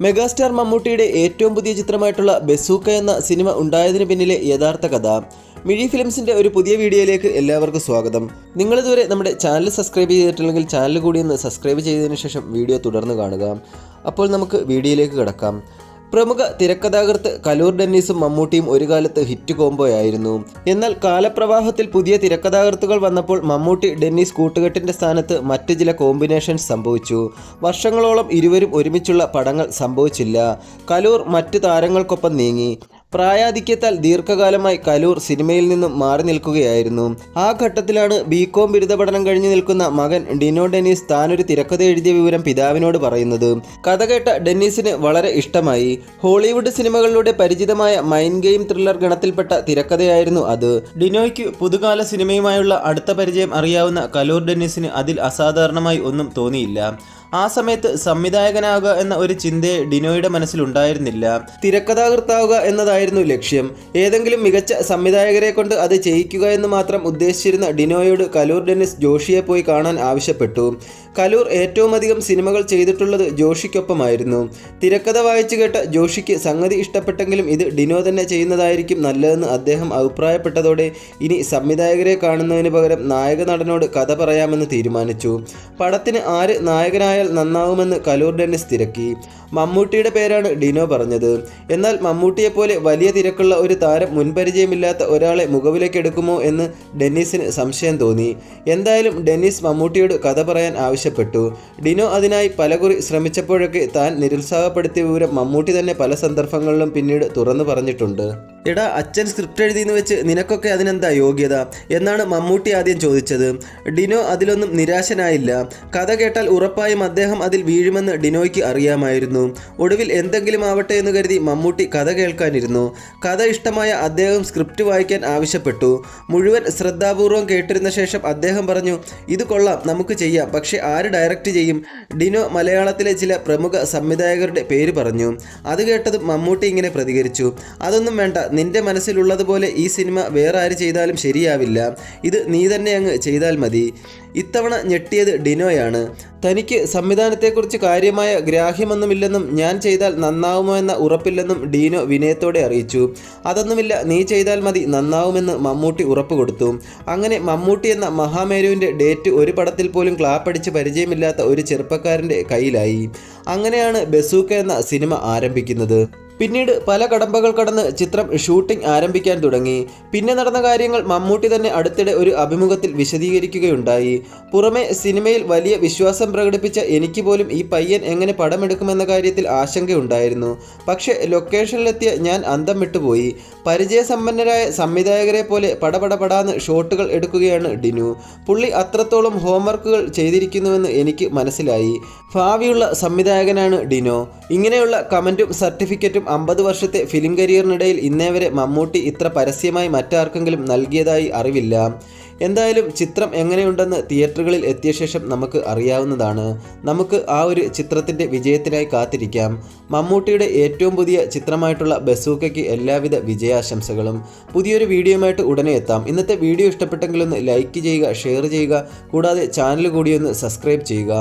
Megastar മമ്മൂട്ടിയുടെ ഏറ്റവും പുതിയ ചിത്രമായിട്ടുള്ള ബസൂക്ക എന്ന സിനിമ ഉണ്ടായതിന് പിന്നിലെ യഥാർത്ഥ കഥ. മിഴി ഫിലിംസിൻ്റെ ഒരു പുതിയ വീഡിയോയിലേക്ക് എല്ലാവർക്കും സ്വാഗതം. നിങ്ങളിതുവരെ നമ്മുടെ ചാനൽ സബ്സ്ക്രൈബ് ചെയ്തിട്ടില്ലെങ്കിൽ ചാനൽ കൂടി ഒന്ന് സബ്സ്ക്രൈബ് ചെയ്തതിന് ശേഷം വീഡിയോ തുടർന്ന് കാണുക. അപ്പോൾ നമുക്ക് വീഡിയോയിലേക്ക് കിടക്കാം. പ്രമുഖ തിരക്കഥാകൃത്ത് കലൂർ ഡെന്നീസും മമ്മൂട്ടിയും ഒരു കാലത്ത് ഹിറ്റ് കോംബോയായിരുന്നു. എന്നാൽ കാലപ്രവാഹത്തിൽ പുതിയ തിരക്കഥാകൃത്തുകൾ വന്നപ്പോൾ മമ്മൂട്ടി ഡെന്നീസ് കൂട്ടുകെട്ടിൻ്റെ സ്ഥാനത്ത് മറ്റ് ചില കോമ്പിനേഷൻസ് സംഭവിച്ചു. വർഷങ്ങളോളം ഇരുവരും ഒരുമിച്ചുള്ള പടങ്ങൾ സംഭവിച്ചില്ല. കലൂർ മറ്റ് താരങ്ങൾക്കൊപ്പം നീങ്ങി. പ്രായാധിക്യത്താൽ ദീർഘകാലമായി കലൂർ സിനിമയിൽ നിന്നും മാറി നിൽക്കുകയായിരുന്നു. ആ ഘട്ടത്തിലാണ് ബികോം ബിരുദ പഠനം കഴിഞ്ഞു നിൽക്കുന്ന മകൻ ഡിനോ ഡെന്നീസ് താനൊരു തിരക്കഥ എഴുതിയ വിവരം പിതാവിനോട് പറയുന്നത്. കഥ കേട്ട ഡെന്നീസിന് വളരെ ഇഷ്ടമായി. ഹോളിവുഡ് സിനിമകളിലൂടെ പരിചിതമായ മൈൻഡ് ഗെയിം ത്രില്ലർ ഗണത്തിൽപ്പെട്ട തിരക്കഥയായിരുന്നു അത്. ഡിനോയ്ക്ക് പുതുകാല സിനിമയുമായുള്ള അടുത്ത പരിചയം അറിയാവുന്ന കലൂർ ഡെന്നീസിന് അതിൽ അസാധാരണമായി ഒന്നും തോന്നിയില്ല. ആ സമയത്ത് സംവിധായകനാവുക എന്ന ഒരു ചിന്തയെ ഡിനോയുടെ മനസ്സിലുണ്ടായിരുന്നില്ല. തിരക്കഥാകൃത്താവുക എന്നതായിരുന്നു ലക്ഷ്യം. ഏതെങ്കിലും മികച്ച സംവിധായകരെ കൊണ്ട് അത് ചെയ്യിക്കുക എന്ന് മാത്രം ഉദ്ദേശിച്ചിരുന്ന ഡിനോയോട് കലൂർ ഡെന്നീസ് ജോഷിയെ പോയി കാണാൻ ആവശ്യപ്പെട്ടു. കലൂർ ഏറ്റവും അധികം സിനിമകൾ ചെയ്തിട്ടുള്ളത് ജോഷിക്കൊപ്പമായിരുന്നു. തിരക്കഥ വായിച്ചു കേട്ട ജോഷിക്ക് സംഗതി ഇഷ്ടപ്പെട്ടെങ്കിലും ഇത് ഡിനോ തന്നെ ചെയ്യുന്നതായിരിക്കും നല്ലതെന്ന് അദ്ദേഹം അഭിപ്രായപ്പെട്ടതോടെ ഇനി സംവിധായകരെ കാണുന്നതിന് പകരം നായക നടനോട് കഥ പറയാമെന്ന് തീരുമാനിച്ചു. പടത്തിന് ആര് നായകനായാൽ നന്നാവുമെന്ന് കലൂർ ഡെന്നീസ് തിരക്കി. മമ്മൂട്ടിയുടെ പേരാണ് ഡിനോ പറഞ്ഞത്. എന്നാൽ മമ്മൂട്ടിയെപ്പോലെ വലിയ തിരക്കുള്ള ഒരു താരം മുൻപരിചയമില്ലാത്ത ഒരാളെ മുഖവിലേക്ക് എടുക്കുമോ എന്ന് ഡെന്നീസിന് സംശയം തോന്നി. എന്തായാലും ഡെന്നീസ് മമ്മൂട്ടിയോട് കഥ പറയാൻ ആവശ്യപ്പെട്ടു. ഡിനോ അതിനായി പലകുറി ശ്രമിച്ചപ്പോഴൊക്കെ താൻ നിരുത്സാഹപ്പെടുത്തിയ വിവരം മമ്മൂട്ടി തന്നെ പല സന്ദർഭങ്ങളിലും പിന്നീട് തുറന്നു പറഞ്ഞിട്ടുണ്ട്. എടാ, അച്ഛൻ സ്ക്രിപ്റ്റ് എഴുതിയെന്ന് വെച്ച് നിനക്കൊക്കെ അതിനെന്താ യോഗ്യത എന്നാണ് മമ്മൂട്ടി ആദ്യം ചോദിച്ചത്. ഡിനോ അതിലൊന്നും നിരാശനായില്ല. കഥ കേട്ടാൽ ഉറപ്പായും അദ്ദേഹം അതിൽ വീഴുമെന്ന് ഡിനോയ്ക്ക് അറിയാമായിരുന്നു. ഒടുവിൽ എന്തെങ്കിലും ആവട്ടെ എന്ന് കരുതി മമ്മൂട്ടി കഥ കേൾക്കാനിരുന്നു. കഥ ഇഷ്ടമായ അദ്ദേഹം സ്ക്രിപ്റ്റ് വായിക്കാൻ ആവശ്യപ്പെട്ടു. മുഴുവൻ ശ്രദ്ധാപൂർവം കേട്ടിരുന്ന ശേഷം അദ്ദേഹം പറഞ്ഞു, ഇത് കൊള്ളാം, നമുക്ക് ചെയ്യാം, പക്ഷെ ആര് ഡയറക്റ്റ് ചെയ്യും? ഡിനോ മലയാളത്തിലെ ചില പ്രമുഖ സംവിധായകരുടെ പേര് പറഞ്ഞു. അത് കേട്ടതും മമ്മൂട്ടി ഇങ്ങനെ പ്രതികരിച്ചു, അതൊന്നും വേണ്ട, നിന്റെ മനസ്സിലുള്ളതുപോലെ ഈ സിനിമ വേറെ ആര് ചെയ്താലും ശരിയാവില്ല, ഇത് നീ തന്നെ അങ്ങ് ചെയ്താൽ മതി. ഇത്തവണ ഞെട്ടിയത് ഡിനോയാണ്. തനിക്ക് സംവിധാനത്തെക്കുറിച്ച് കാര്യമായ ഗ്രാഹ്യമൊന്നുമില്ലെന്നും ഞാൻ ചെയ്താൽ നന്നാവുമോ എന്ന ഉറപ്പില്ലെന്നും ഡിനോ വിനയത്തോടെ അറിയിച്ചു. അതൊന്നുമില്ല, നീ ചെയ്താൽ മതി, നന്നാവുമെന്ന് മമ്മൂട്ടി ഉറപ്പ് കൊടുത്തു. അങ്ങനെ മമ്മൂട്ടി എന്ന മഹാമേരുവിൻ്റെ ഡേറ്റ് ഒരു പടത്തിൽ പോലും ക്ലാപ്പടിച്ച് പരിചയമില്ലാത്ത ഒരു ചെറുപ്പക്കാരൻ്റെ കയ്യിലായി. അങ്ങനെയാണ് ബസൂക്ക എന്ന സിനിമ ആരംഭിക്കുന്നത്. പിന്നീട് പല കടമ്പകൾ കടന്ന് ചിത്രം ഷൂട്ടിംഗ് ആരംഭിക്കാൻ തുടങ്ങി. പിന്നെ നടന്ന കാര്യങ്ങൾ മമ്മൂട്ടി തന്നെ അടുത്തിടെ ഒരു അഭിമുഖത്തിൽ വിശദീകരിക്കുകയുണ്ടായി. പുറമെ സിനിമയിൽ വലിയ വിശ്വാസം പ്രകടിപ്പിച്ച എനിക്ക് പോലും ഈ പയ്യൻ എങ്ങനെ പടമെടുക്കുമെന്ന കാര്യത്തിൽ ആശങ്കയുണ്ടായിരുന്നു. പക്ഷേ ലൊക്കേഷനിലെത്തിയ ഞാൻ അന്തം വിട്ടുപോയി. പരിചയസമ്പന്നരായ സംവിധായകരെ പോലെ പടപടപടാന്ന് ഷോട്ടുകൾ എടുക്കുകയാണ് ഡിനു. പുള്ളി അത്രത്തോളം ഹോംവർക്കുകൾ ചെയ്തിരിക്കുന്നുവെന്ന് എനിക്ക് മനസ്സിലായി. ഭാവിയുള്ള സംവിധായകനാണ് ഡിനോ. ഇങ്ങനെയുള്ള കമൻറ്റും സർട്ടിഫിക്കറ്റും 50 വർഷത്തെ ഫിലിം കരിയറിനിടയിൽ ഇന്നേ വരെ മമ്മൂട്ടി ഇത്ര പരസ്യമായി മറ്റാർക്കെങ്കിലും നൽകിയതായി അറിവില്ല. എന്തായാലും ചിത്രം എങ്ങനെയുണ്ടെന്ന് തിയേറ്ററുകളിൽ എത്തിയ ശേഷം നമുക്ക് അറിയാവുന്നതാണ്. നമുക്ക് ആ ഒരു ചിത്രത്തിൻ്റെ വിജയത്തിനായി കാത്തിരിക്കാം. മമ്മൂട്ടിയുടെ ഏറ്റവും പുതിയ ചിത്രമായിട്ടുള്ള ബസൂക്കയ്ക്ക് എല്ലാവിധ വിജയാശംസകളും. പുതിയൊരു വീഡിയോയുമായിട്ട് ഉടനെ എത്താം. ഇന്നത്തെ വീഡിയോ ഇഷ്ടപ്പെട്ടെങ്കിലൊന്ന് ലൈക്ക് ചെയ്യുക, ഷെയർ ചെയ്യുക, കൂടാതെ ചാനൽ കൂടി ഒന്ന് സബ്സ്ക്രൈബ് ചെയ്യുക.